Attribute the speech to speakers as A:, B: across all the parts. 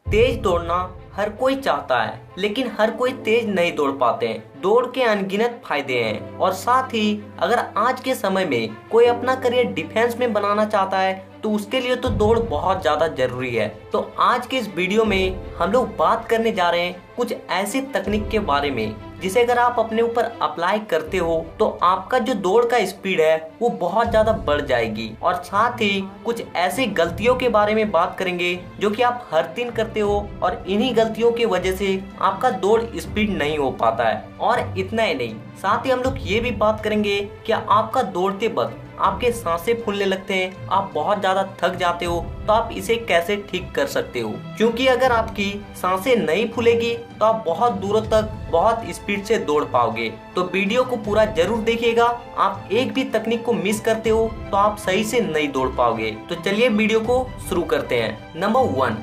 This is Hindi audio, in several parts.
A: तेज दौड़ना हर कोई चाहता है, लेकिन हर कोई तेज नहीं दौड़ पाते हैं। दौड़ के अनगिनत फायदे हैं और साथ ही अगर आज के समय में कोई अपना करियर डिफेंस में बनाना चाहता है तो उसके लिए तो दौड़ बहुत ज्यादा जरूरी है। तो आज के इस वीडियो में हम लोग बात करने जा रहे हैं कुछ ऐसी तकनीक के बारे में जिसे अगर आप अपने ऊपर अप्लाई करते हो तो आपका जो दौड़ का स्पीड है वो बहुत ज्यादा बढ़ जाएगी। और साथ ही कुछ ऐसी गलतियों के बारे में बात करेंगे जो कि आप हर दिन करते हो और इन्हीं गलतियों की वजह से आपका दौड़ स्पीड नहीं हो पाता है। और इतना ही नहीं, साथ ही हम लोग ये भी बात करेंगे कि आपका दौड़ते वक्त आपके सांसें फूलने लगते हैं, आप बहुत ज्यादा थक जाते हो, तो आप इसे कैसे ठीक कर सकते हो। क्योंकि अगर आपकी सांसें नहीं फूलेगी तो आप बहुत दूरों तक बहुत स्पीड से दौड़ पाओगे। तो वीडियो को पूरा जरूर देखिएगा। आप एक भी तकनीक को मिस करते हो तो आप सही से नहीं दौड़ पाओगे। तो चलिए वीडियो को शुरू करते हैं। नंबर 1,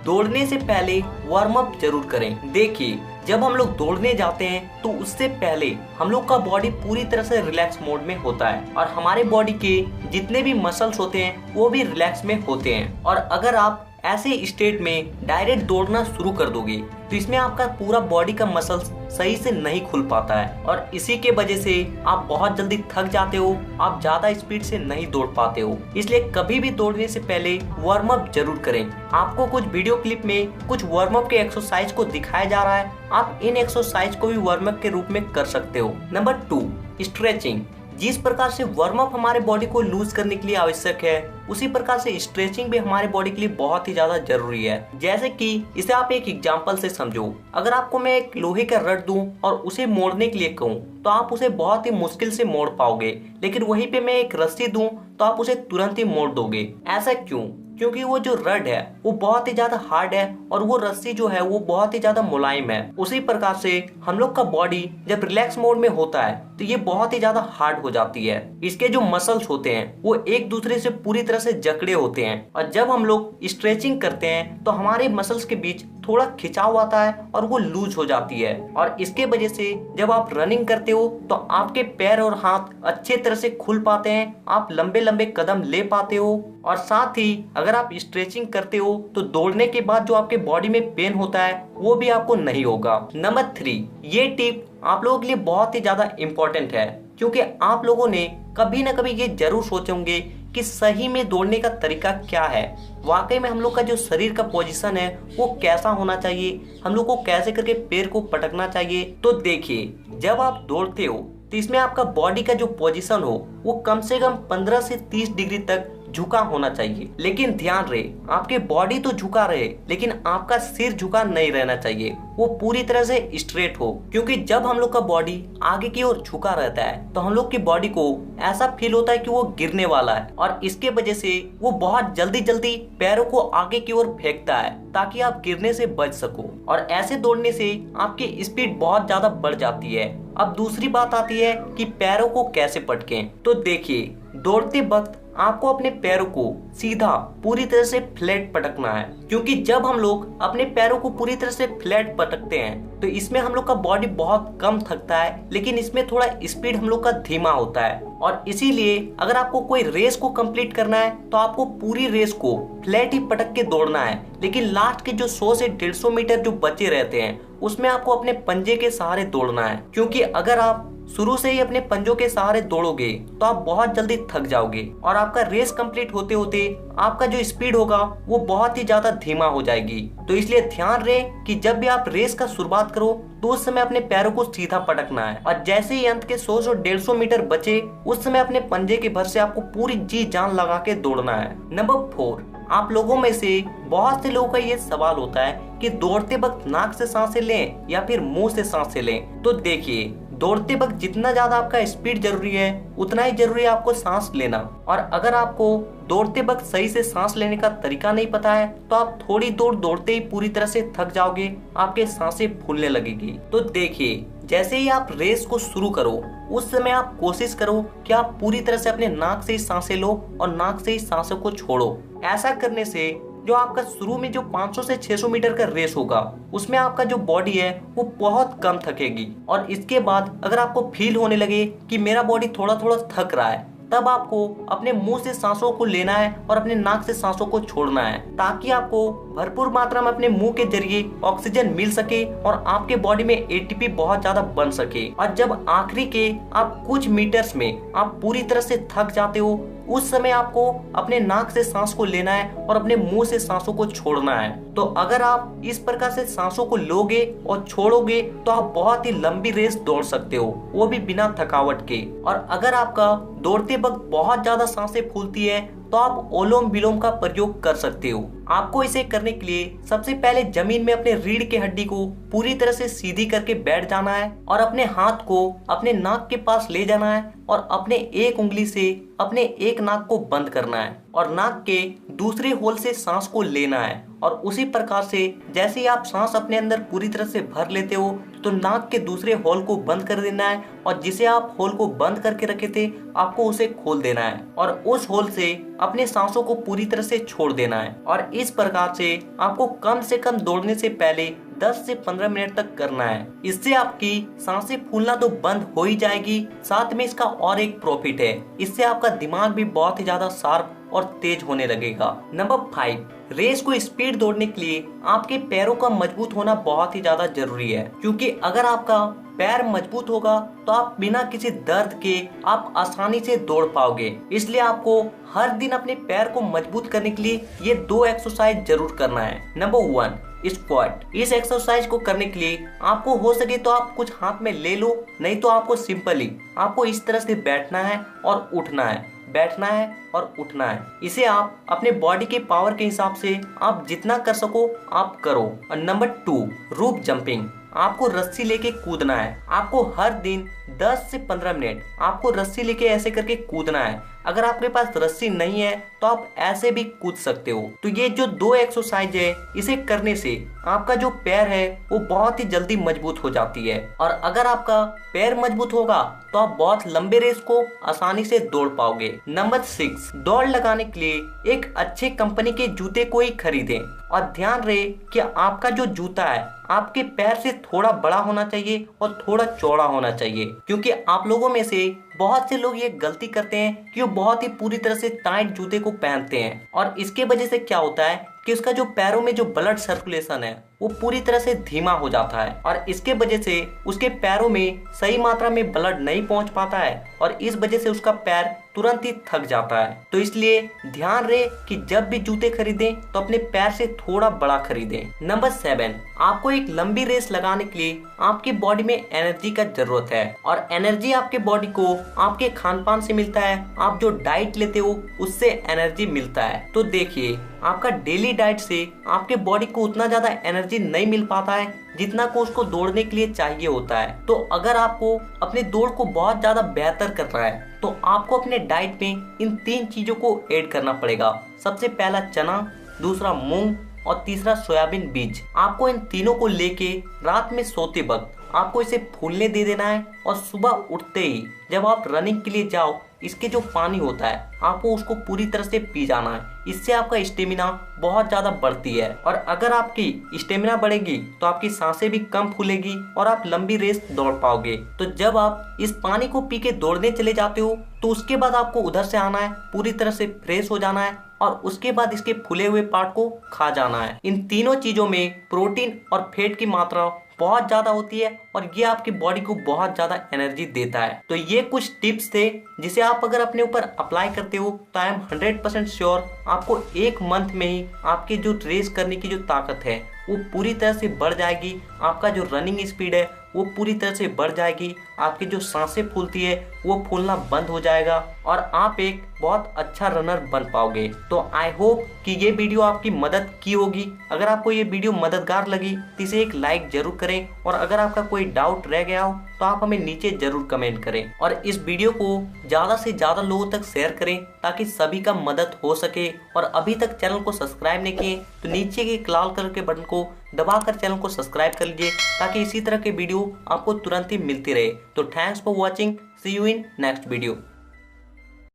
A: दौड़ने से पहले वार्म अप जरूर करें। देखिए, जब हम लोग दौड़ने जाते हैं तो उससे पहले हम लोग का बॉडी पूरी तरह से रिलैक्स मोड में होता है और हमारे बॉडी के जितने भी मसल्स होते हैं वो भी रिलैक्स में होते हैं। और अगर आप ऐसे स्टेट में डायरेक्ट दौड़ना शुरू कर दोगे तो इसमें आपका पूरा बॉडी का मसल्स सही से नहीं खुल पाता है और इसी के वजह से आप बहुत जल्दी थक जाते हो, आप ज्यादा स्पीड से नहीं दौड़ पाते हो। इसलिए कभी भी दौड़ने से पहले वार्म अप जरूर करें। आपको कुछ वीडियो क्लिप में कुछ वार्म अप के एक्सरसाइज को दिखाया जा रहा है, आप इन एक्सरसाइज को भी वार्म अप के रूप में कर सकते हो। Number 2, stretching. जिस प्रकार से वार्म अप हमारे बॉडी को लूज करने के लिए आवश्यक है, उसी प्रकार से स्ट्रेचिंग भी हमारे बॉडी के लिए बहुत ही ज्यादा जरूरी है। जैसे कि इसे आप एक एग्जांपल से समझो। अगर आपको मैं एक लोहे का रड दूं और उसे मोड़ने के लिए कहूं तो आप उसे बहुत ही मुश्किल से मोड़ पाओगे, लेकिन वहीं पे मैं एक रस्सी दूं तो आप उसे तुरंत ही मोड़ दोगे। ऐसा क्यों? क्योंकि वो जो रड है वो बहुत ही ज्यादा हार्ड है और वो रस्सी जो है वो बहुत ही ज्यादा मुलायम है। उसी प्रकार से हम लोग का बॉडी जब रिलैक्स मोड में होता है तो ये बहुत ही ज्यादा हार्ड हो जाती है। इसके जो मसल्स होते हैं वो एक दूसरे से पूरी तरह से जकड़े होते हैं और जब हम लोग स्ट्रेचिंग करते हैं तो हमारे मसल्स के बीच थोड़ा खिंचाव आता है और वो लूज हो जाती है। और इसके वजह से जब आप रनिंग करते हो तो आपके पैर और हाथ अच्छे तरह से खुल पाते हैं, आप लंबे लंबे कदम ले पाते हो। और साथ ही अगर आप स्ट्रेचिंग करते हो तो दौड़ने के बाद जो आपके बॉडी में पेन होता है वो भी आपको नहीं होगा। नंबर 3, ये टिप आप लोगों के लिए बहुत ही ज्यादा इम्पोर्टेंट है, क्योंकि आप लोगों ने कभी ना कभी ये जरूर सोचे होंगे कि सही में दौड़ने का तरीका क्या है। वाकई में हम लोग का जो शरीर का पोजीशन है वो कैसा होना चाहिए, हम लोग को कैसे करके पैर को पटकना चाहिए। तो देखिए, जब आप दौड़ते हो तो इसमें आपका बॉडी का जो पोजीशन हो वो कम से कम 15 से 30 डिग्री तक झुका होना चाहिए। लेकिन ध्यान रहे, आपके बॉडी तो झुका रहे लेकिन आपका सिर झुका नहीं रहना चाहिए, वो पूरी तरह से स्ट्रेट हो। क्योंकि जब हम लोग का बॉडी आगे की ओर झुका रहता है तो हम लोग की बॉडी को ऐसा फील होता है कि वो गिरने वाला है और इसके वजह से वो बहुत जल्दी जल्दी पैरों को आगे की ओर फेंकता है ताकि आप गिरने से बच सको। और ऐसे दौड़ने से आपकी स्पीड बहुत ज्यादा बढ़ जाती है। अब दूसरी बात आती है कि पैरों को कैसे पटकें। तो देखिए, दौड़ते वक्त आपको अपने पैरों को सीधा पूरी तरह से फ्लैट पटकना है, क्योंकि जब हम लोग अपने पैरों को पूरी तरह से फ्लैट पटकते हैं तो इसमें हम लोग का बॉडी बहुत कम थकता है, लेकिन इसमें थोड़ा स्पीड हम लोग का धीमा होता है। और इसीलिए अगर आपको कोई रेस को कंप्लीट करना है तो आपको पूरी रेस को फ्लैट ही पटक के दौड़ना है, लेकिन लास्ट के जो 100 से 150 मीटर जो बचे रहते हैं उसमें आपको अपने पंजे के सहारे दौड़ना है। क्योंकि अगर आप शुरू से ही अपने पंजों के सहारे दौड़ोगे तो आप बहुत जल्दी थक जाओगे और आपका रेस कंप्लीट होते होते आपका जो स्पीड होगा वो बहुत ही ज्यादा धीमा हो जाएगी। तो इसलिए ध्यान रहे कि जब भी आप रेस का शुरुआत करो तो उस समय अपने पैरों को सीधा पटकना है और जैसे ही अंत के 100 से 150 मीटर बचे उस समय अपने पंजे के भर से आपको पूरी जी जान लगा के दौड़ना है। नंबर 4, आप लोगों में से बहुत से लोगों का ये सवाल होता है कि दौड़ते वक्त नाक से सांसें लें या फिर मुंह से सांसें लें। तो देखिए, दौड़ते वक्त जितना ज्यादा आपका स्पीड जरूरी है उतना ही जरूरी है आपको सांस लेना। और अगर आपको दौड़ते वक्त सही से सांस लेने का तरीका नहीं पता है तो आप थोड़ी दूर दौड़ते ही पूरी तरह से थक जाओगे, आपके सांसें फूलने लगेगी। तो देखिए, जैसे ही आप रेस को शुरू करो उस समय आप कोशिश करो कि आप पूरी तरह से अपने नाक से ही सांसें लो और नाक से ही सांसों को छोड़ो। ऐसा करने से जो आपका शुरू में जो 500 से 600 मीटर का रेस होगा उसमें आपका जो बॉडी है वो बहुत कम थकेगी। और इसके बाद अगर आपको फील होने लगे कि मेरा बॉडी थोड़ा थोड़ा थक रहा है तब आपको अपने मुंह से सांसों को लेना है और अपने नाक से सांसों को छोड़ना है, ताकि आपको भरपूर मात्रा में अपने मुंह के जरिए ऑक्सीजन मिल सके और आपके बॉडी में एटीपी बहुत ज्यादा बन सके। और जब आखिरी के आप कुछ मीटर्स में आप पूरी तरह से थक जाते हो, उस समय आपको अपने नाक से सांस को लेना है और अपने मुंह से सांसों को छोड़ना है। तो अगर आप इस प्रकार से सांसों को लोगे और छोड़ोगे तो आप बहुत ही लंबी रेस दौड़ सकते हो, वो भी बिना थकावट के। और अगर आपका दौड़ते वक्त बहुत ज्यादा सांसें फूलती है तो आप ओलोम विलोम का प्रयोग कर सकते हो। आपको इसे करने के लिए सबसे पहले जमीन में अपने रीढ़ की हड्डी को पूरी तरह से सीधी करके बैठ जाना है और अपने हाथ को अपने नाक के पास ले जाना है और अपने एक उंगली से अपने एक नाक को बंद करना है और नाक के दूसरे होल से सांस को लेना है। और उसी प्रकार से जैसे ही आप सांस अपने अंदर पूरी तरह से भर लेते हो तो नाक के दूसरे होल को बंद कर देना है और जिसे आप होल को बंद करके रखे थे आपको उसे खोल देना है और उस होल से अपने सांसों को पूरी तरह से छोड़ देना है। और इस प्रकार से आपको कम से कम दौड़ने से पहले 10 से 15 मिनट तक करना है। इससे आपकी सांसें फूलना तो बंद हो ही जाएगी, साथ में इसका और एक प्रॉफिट है, इससे आपका दिमाग भी बहुत ही ज्यादा शार्प और तेज होने लगेगा। नंबर 5, रेस को स्पीड दौड़ने के लिए आपके पैरों का मजबूत होना बहुत ही ज्यादा जरूरी है, क्योंकि अगर आपका पैर मजबूत होगा तो आप बिना किसी दर्द के आप आसानी से दौड़ पाओगे। इसलिए आपको हर दिन अपने पैर को मजबूत करने के लिए ये 2 एक्सरसाइज जरूर करना है। Number 1, squat. इस एक्सरसाइज को करने के लिए आपको हो सके तो आप कुछ हाथ में ले लो, नहीं तो आपको सिंपली आपको इस तरह से बैठना है और उठना है, बैठना है और उठना है। इसे आप अपने बॉडी के पावर के हिसाब से आप जितना कर सको आप करो। और नंबर 2, रूप जंपिंग। आपको रस्सी लेके कूदना है। आपको हर दिन 10 से 15 मिनट आपको रस्सी लेके ऐसे करके कूदना है। अगर आपके पास रस्सी नहीं है तो आप ऐसे भी कूद सकते हो। तो ये जो 2 एक्सरसाइज है, इसे करने से आपका जो पैर है वो बहुत ही जल्दी मजबूत हो जाती है। और अगर आपका पैर मजबूत होगा तो आप बहुत लंबे रेस को आसानी से दौड़ पाओगे। नंबर 6, दौड़ लगाने के लिए एक अच्छे कंपनी के जूते को ही खरीदें और ध्यान रहे कि आपका जो जूता है आपके पैर से थोड़ा बड़ा होना चाहिए और थोड़ा चौड़ा होना चाहिए, क्योंकि आप लोगों में से बहुत से लोग ये गलती करते हैं कि वो बहुत ही पूरी तरह से टाइट जूते को पहनते हैं और इसके वजह से क्या होता है कि उसका जो पैरों में जो ब्लड सर्कुलेशन है वो पूरी तरह से धीमा हो जाता है और इसके वजह से उसके पैरों में सही मात्रा में ब्लड नहीं पहुंच पाता है और इस वजह से उसका पैर तुरंत ही थक जाता है। तो इसलिए ध्यान रहे कि जब भी जूते खरीदें तो अपने पैर से थोड़ा बड़ा खरीदें। नंबर 7, आपको एक लंबी रेस लगाने के लिए आपकी बॉडी में एनर्जी का जरूरत है और एनर्जी आपके बॉडी को आपके खान पान से मिलता है। आप जो डाइट लेते हो उससे एनर्जी मिलता है। तो देखिए, आपका डेली डाइट से आपके बॉडी को उतना ज्यादा एनर्जी नहीं मिल पाता है जितना को उसको दौड़ने के लिए चाहिए होता है। तो अगर आपको अपने दौड़ को बहुत ज्यादा बेहतर करना है तो आपको अपने डाइट में इन 3 चीजों को ऐड करना पड़ेगा। सबसे पहला चना, दूसरा मूंग और तीसरा सोयाबीन बीज। आपको इन तीनों को लेके रात में सोते वक्त आपको इसे फूलने दे देना है और सुबह उठते ही जब आप रनिंग के लिए जाओ, इसके जो पानी होता है आपको उसको पूरी तरह से पी जाना है। इससे आपका स्टेमिना बहुत ज्यादा बढ़ती है और अगर आपकी स्टेमिना बढ़ेगी तो आपकी सांसें भी कम फूलेगी और आप लंबी रेस दौड़ पाओगे। तो जब आप इस पानी को पी के दौड़ने चले जाते हो तो उसके बाद आपको उधर से आना है, पूरी तरह से फ्रेश हो जाना है और उसके बाद इसके फूले हुए पार्ट को खा जाना है। इन तीनों चीजों में प्रोटीन और फैट की मात्रा बहुत ज्यादा होती है और ये आपकी बॉडी को बहुत ज्यादा एनर्जी देता है। तो ये कुछ टिप्स थे जिसे आप अगर अपने ऊपर अप्लाई करते हो तो आई एम 100% श्योर आपको 1 मंथ में ही आपकी जो रेस करने की जो ताकत है वो पूरी तरह से बढ़ जाएगी। आपका जो रनिंग स्पीड है वो पूरी तरह से बढ़ जाएगी। आपकी जो सांसें फूलती है वो फूलना बंद हो जाएगा और आप एक बहुत अच्छा रनर बन पाओगे। तो आई होप कि ये वीडियो आपकी मदद की होगी। अगर आपको ये वीडियो मददगार लगी तो इसे एक लाइक जरूर करें और अगर आपका कोई डाउट रह गया हो तो आप हमें नीचे जरूर कमेंट करें और इस वीडियो को ज्यादा से ज्यादा लोगों तक शेयर करें ताकि सभी का मदद हो सके। और अभी तक चैनल को सब्सक्राइब नहीं किए तो नीचे के लाल कलर के बटन को दबाकर चैनल को सब्सक्राइब कर लीजिए ताकि इसी तरह के वीडियो आपको तुरंत ही मिलती रहे। तो thanks for watching, see you in next video.